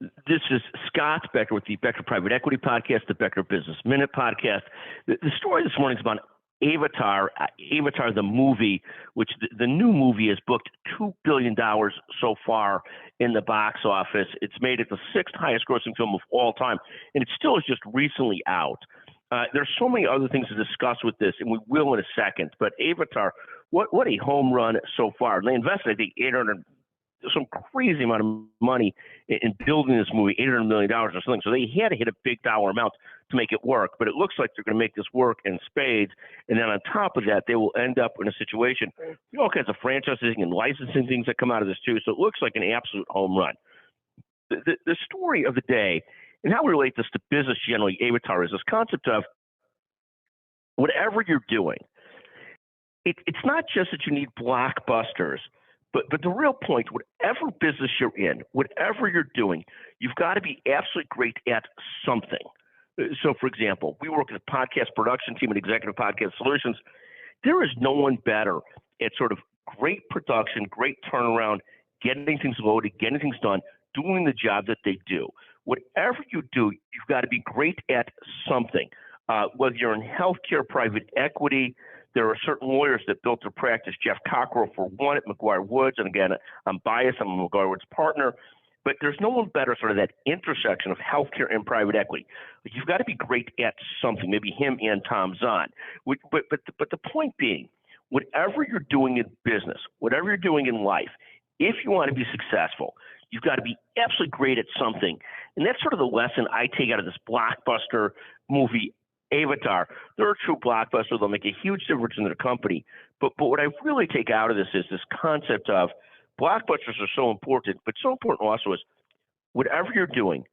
This is Scott Becker with the Becker Private Equity Podcast, the Becker Business Minute Podcast. The story this morning is about Avatar, Avatar the movie, which the new movie has booked $2 billion so far in the box office. It's made it the sixth highest grossing film of all time, and it still is just recently out. There's so many other things to discuss with this, and we will in a second. But Avatar, what a home run so far. They invested, I think, some crazy amount of money in building this movie, $800 million or something. So they had to hit a big dollar amount to make it work. But it looks like they're going to make this work in spades. And then on top of that, they will end up in a situation, all kinds of franchising and licensing things that come out of this too. So it looks like an absolute home run. The story of the day, and how we relate this to business generally, Avatar, is this concept of whatever you're doing. It's not just that you need blockbusters. But the real point, whatever business you're in, whatever you're doing, you've got to be absolutely great at something. So, for example, we work with a podcast production team at Executive Podcast Solutions. There is no one better at sort of great production, great turnaround, getting things loaded, getting things done, doing the job that they do. Whatever you do, you've got to be great at something. Whether you're in healthcare, private equity, there are certain lawyers that built their practice. Jeff Cockrell, for one, at McGuire Woods. And again, I'm biased. I'm a McGuire Woods partner. But there's no one better sort of that intersection of healthcare and private equity. You've got to be great at something, maybe him and Tom Zahn. But the point being, whatever you're doing in business, whatever you're doing in life, if you want to be successful, you've got to be absolutely great at something. And that's sort of the lesson I take out of this blockbuster movie, Avatar. They're a true blockbuster. They'll make a huge difference in their company. But what I really take out of this is this concept of blockbusters are so important, but so important also is whatever you're doing,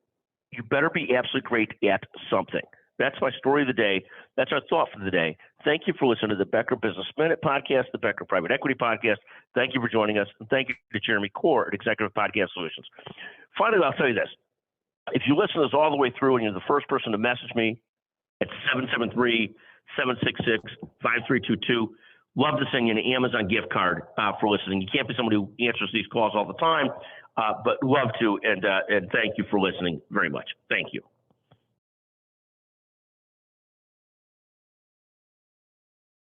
you better be absolutely great at something. That's my story of the day. That's our thought for the day. Thank you for listening to the Becker Business Minute Podcast, the Becker Private Equity Podcast. Thank you for joining us. And thank you to Jeremy Core at Executive Podcast Solutions. Finally, I'll tell you this. If you listen to this all the way through and you're the first person to message me, at 773-766-5322. Love to send you an Amazon gift card for listening. You can't be somebody who answers these calls all the time, but love to, and thank you for listening very much. Thank you.